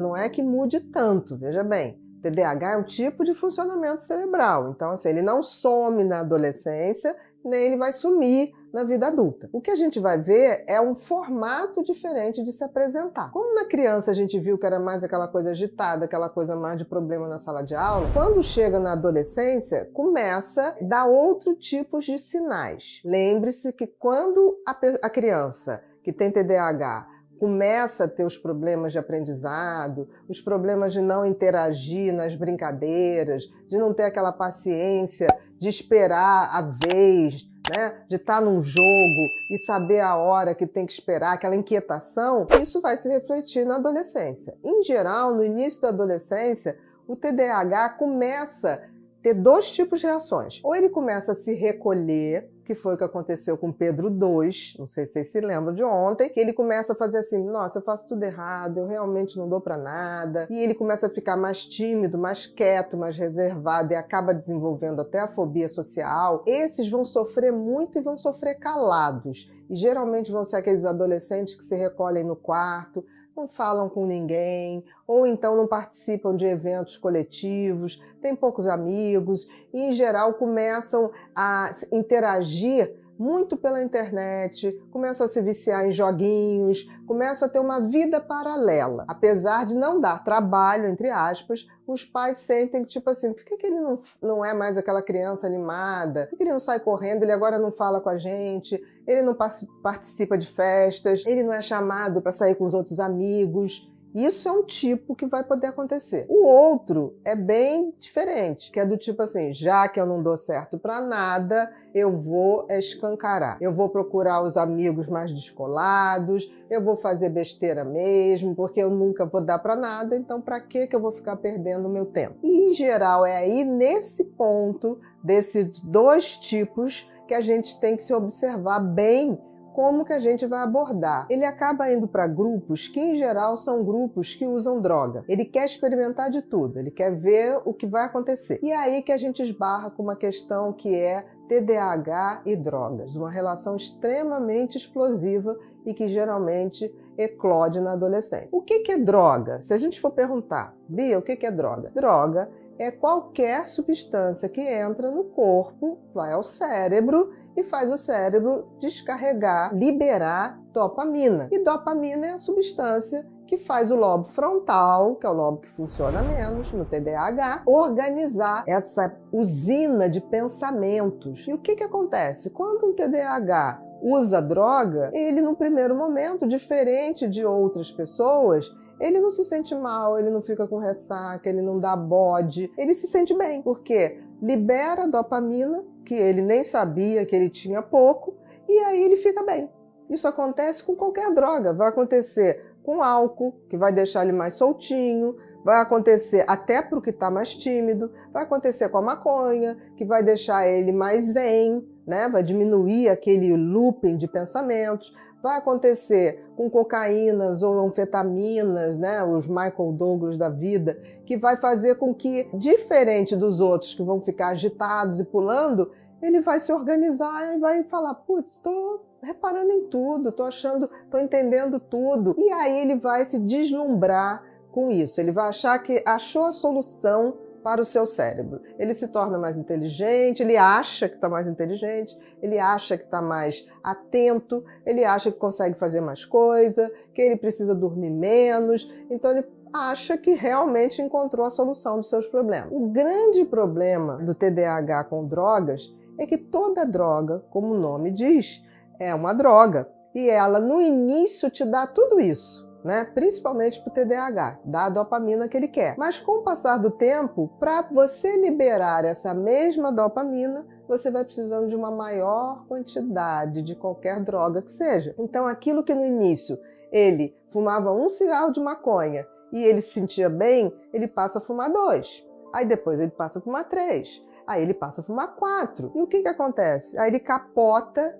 Não é que mude tanto, veja bem. TDAH é um tipo de funcionamento cerebral, então assim, ele não some na adolescência, nem ele vai sumir na vida adulta. O que a gente vai ver é um formato diferente de se apresentar. Como na criança a gente viu que era mais aquela coisa agitada, aquela coisa mais de problema na sala de aula, quando chega na adolescência, começa a dar outro tipo de sinais. Lembre-se que quando a criança que tem TDAH começa a ter os problemas de aprendizado, os problemas de não interagir nas brincadeiras, de não ter aquela paciência de esperar a vez, né? De estar num jogo e saber a hora que tem que esperar, aquela inquietação, isso vai se refletir na adolescência. Em geral, no início da adolescência, o TDAH começa a ter dois tipos de reações. Ou ele começa a se recolher, que foi o que aconteceu com Pedro II, não sei se vocês se lembram de ontem, que ele começa a fazer assim, nossa, eu faço tudo errado, eu realmente não dou para nada, e ele começa a ficar mais tímido, mais quieto, mais reservado, e acaba desenvolvendo até a fobia social. Esses vão sofrer muito e vão sofrer calados, e geralmente vão ser aqueles adolescentes que se recolhem no quarto, não falam com ninguém, ou então não participam de eventos coletivos, têm poucos amigos, e em geral começam a interagir muito pela internet, começam a se viciar em joguinhos, começam a ter uma vida paralela. Apesar de não dar trabalho, entre aspas, os pais sentem que, tipo assim, por que ele não é mais aquela criança animada? Por que ele não sai correndo? Ele agora não fala com a gente? Ele não participa de festas? Ele não é chamado para sair com os outros amigos? Isso é um tipo que vai poder acontecer. O outro é bem diferente, que é do tipo assim, já que eu não dou certo para nada, eu vou escancarar. Eu vou procurar os amigos mais descolados, eu vou fazer besteira mesmo, porque eu nunca vou dar para nada, então para que eu vou ficar perdendo o meu tempo? E, em geral, é aí nesse ponto, desses dois tipos, que a gente tem que se observar bem como que a gente vai abordar. Ele acaba indo para grupos que, em geral, são grupos que usam droga. Ele quer experimentar de tudo, ele quer ver o que vai acontecer. E é aí que a gente esbarra com uma questão que é TDAH e drogas, uma relação extremamente explosiva e que geralmente eclode na adolescência. O que é droga? Se a gente for perguntar, Bia, o que é droga? Droga é qualquer substância que entra no corpo, vai ao cérebro e faz o cérebro descarregar, liberar dopamina. E dopamina é a substância que faz o lobo frontal, que é o lobo que funciona menos no TDAH, organizar essa usina de pensamentos. E o que acontece? Quando um TDAH usa droga, ele, no primeiro momento, diferente de outras pessoas, ele não se sente mal, ele não fica com ressaca, ele não dá bode, ele se sente bem, porque libera dopamina, que ele nem sabia que ele tinha pouco, e aí ele fica bem. Isso acontece com qualquer droga, vai acontecer com álcool, que vai deixar ele mais soltinho, vai acontecer até para o que está mais tímido, vai acontecer com a maconha, que vai deixar ele mais zen, né? Vai diminuir aquele looping de pensamentos, vai acontecer com cocaínas ou anfetaminas, né? Os Michael Douglas da vida, que vai fazer com que, diferente dos outros que vão ficar agitados e pulando, ele vai se organizar e vai falar, putz, estou reparando em tudo, estou entendendo tudo. E aí ele vai se deslumbrar com isso, ele vai achar que achou a solução para o seu cérebro. Ele se torna mais inteligente, ele acha que está mais inteligente, ele acha que está mais atento, ele acha que consegue fazer mais coisa, que ele precisa dormir menos, então ele acha que realmente encontrou a solução dos seus problemas. O grande problema do TDAH com drogas é que toda droga, como o nome diz, é uma droga. E ela, no início, te dá tudo isso, né? Principalmente para o TDAH, dá a dopamina que ele quer. Mas com o passar do tempo, para você liberar essa mesma dopamina, você vai precisando de uma maior quantidade de qualquer droga que seja. Então, aquilo que no início ele fumava 1 cigarro de maconha e ele se sentia bem, ele passa a fumar 2. Aí depois ele passa a fumar 3. Aí ele passa a fumar 4. E o que acontece? Aí ele capota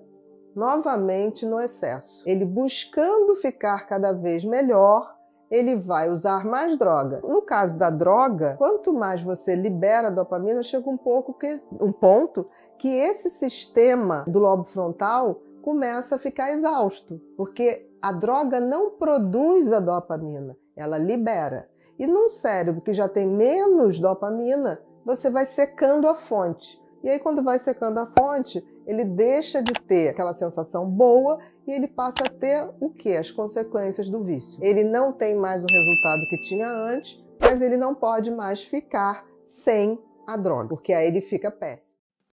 novamente no excesso. Ele, buscando ficar cada vez melhor, ele vai usar mais droga. No caso da droga, quanto mais você libera a dopamina, chega um ponto que esse sistema do lobo frontal começa a ficar exausto, porque a droga não produz a dopamina, ela libera. E num cérebro que já tem menos dopamina, você vai secando a fonte. E aí, quando vai secando a fonte, ele deixa de ter aquela sensação boa e ele passa a ter o quê? As consequências do vício. Ele não tem mais o resultado que tinha antes, mas ele não pode mais ficar sem a droga, porque aí ele fica péssimo.